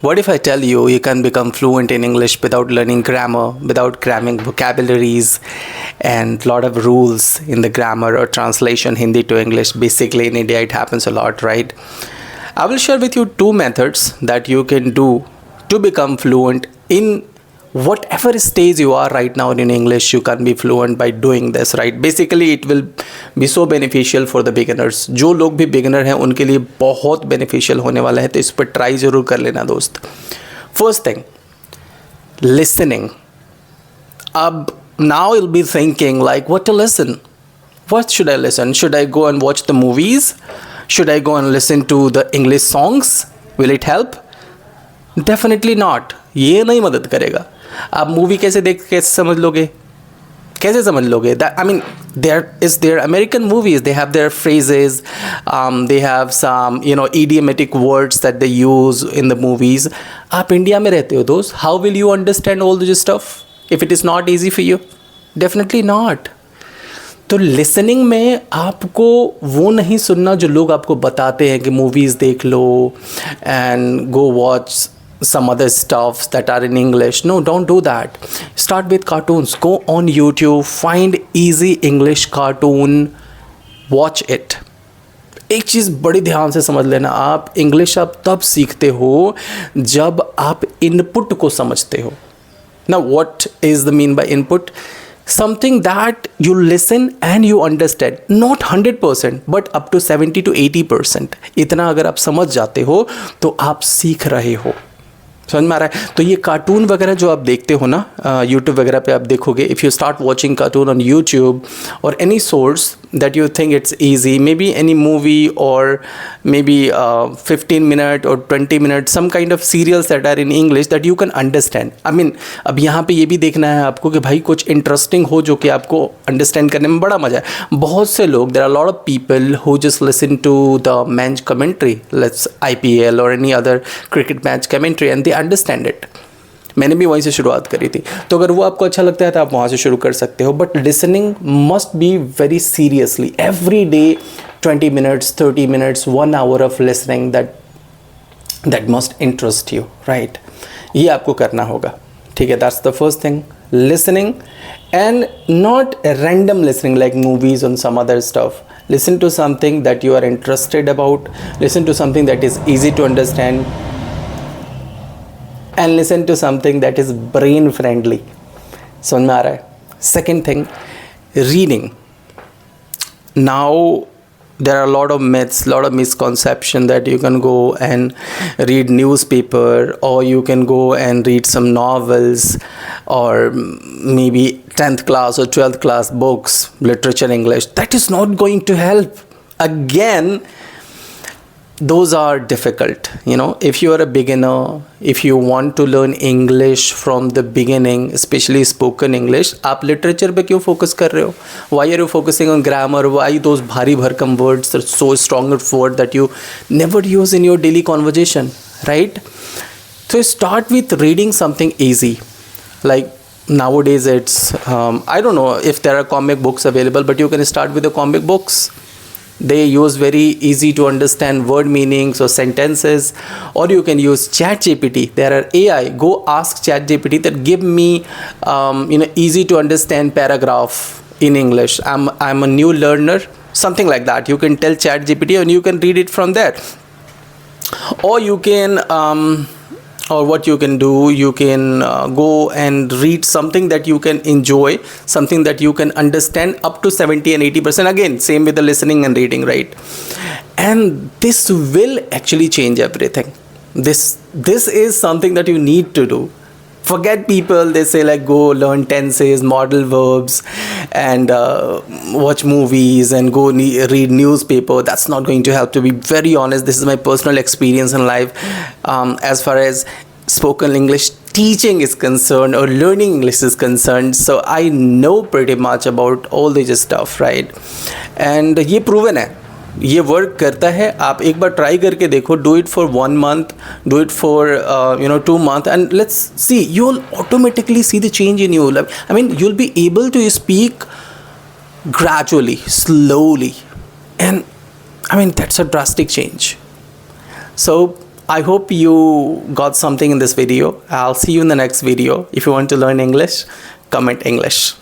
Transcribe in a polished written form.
What if I tell you you can become fluent in English without learning grammar, without cramming vocabularies and lot of rules in the grammar or translation Hindi to English? Basically, in India, it happens a lot, right? I will share with you two methods that you can do to become fluent in whatever stage you are right now in English. You can be fluent by doing this, right? Basically, it will be so beneficial for the beginners. जो लोग भी beginner हैं उनके लिए बहुत beneficial होने वाला है, तो इस पर try ज़रूर कर लेना दोस्त. First thing, listening. अब now you'll be thinking like what to listen. What should I listen? Should I go and watch the movies? Should I go and listen to the English songs? Will it help? Definitely not. ये नहीं मदद करेगा. आप movie कैसे देख कैसे समझ लोगे? कैसे समझ लोगे? I mean their American movies, they have their phrases, they have some idiomatic words that they use in the movies. आप इंडिया में रहते हो दोस्त, how will you understand all this stuff if it is not easy for you? Definitely not. तो listening में आपको वो नहीं सुनना जो लोग आपको बताते हैं कि मूवीज़ देख लो and go watch some other stuffs that are in English. No, don't do that. Start with cartoons. Go on YouTube, find easy English cartoon, watch it. एक चीज़ बड़ी ध्यान से समझ लेना, आप इंग्लिश आप तब सीखते हो जब आप इनपुट को समझते हो. Now what is the mean by input? Something that you listen and you understand, not 100% but up to 70 to 80%. इतना अगर आप समझ जाते हो तो आप सीख रहे हो. समझ में आ रहा है? तो ये कार्टून वगैरह जो आप देखते हो ना यूट्यूब वगैरह पे आप देखोगे, if you start watching cartoon on YouTube or any source that you think it's easy, maybe any movie or maybe 15 minute or 20 minute, some kind of serials that are in English that you can understand. I mean अब यहाँ पे ये भी देखना है आपको कि भाई कुछ इंटरेस्टिंग हो जो कि आपको अंडरस्टैंड करने में बड़ा मजा है. बहुत से लोग, there are lot of people who just listen to the match commentary, let's IPL और any other cricket match commentary, and they understand it. मैंने भी वहीं से शुरुआत करी थी, तो अगर वो आपको अच्छा लगता है तो आप वहाँ से शुरू कर सकते हो. But listening must be very seriously every day, 20 minutes, 30 minutes, 1 hour of listening that must interest you, right? ये आपको करना होगा, ठीक है? That's the first thing, listening. And not random listening like movies on some other stuff. Listen to something that you are interested about, listen to something that is easy to understand, and listen to something that is brain friendly. समझ में आ रहा है? Second thing, reading. Now there are a lot of myths, lot of misconception that you can go and read newspaper or you can go and read some novels or maybe 10th class or 12th class books, literature English. That is not going to help. Again, those are difficult. If you are a beginner, if you want to learn English from the beginning, especially spoken English, आप literature पे क्यों focus कर रहे हो? Why are you focusing on grammar? Why those भारी भरकम words, that so strong word that you never use in your daily conversation, right? So start with reading something easy. Like nowadays it's I don't know if there are comic books available, but you can start with the comic books. They use very easy to understand word meanings or sentences, or you can use ChatGPT. There are AI. Go ask ChatGPT that give me easy to understand paragraph in English. I'm a new learner, something like that. You can tell ChatGPT and you can read it from there. Or you can or what you can do, you can go and read something that you can enjoy, something that you can understand up to 70 and 80%. Again, same with the listening and reading, right? And this will actually change everything. This is something that you need to do. Forget people, they say like go learn tenses, modal verbs, and watch movies and go read newspaper. That's not going to help. To be very honest, this is my personal experience in life as far as spoken English teaching is concerned or learning English is concerned. So I know pretty much about all this stuff, right? And ये proven है, ये work करता है. आप एक बार try करके देखो. Do it for 1 month, do it for 2 months, and let's see, you will automatically see the change in your life. I mean you will be able to speak gradually, slowly, and I mean that's a drastic change. So I hope you got something in this video. I'll see you in the next video. If you want to learn English, comment English.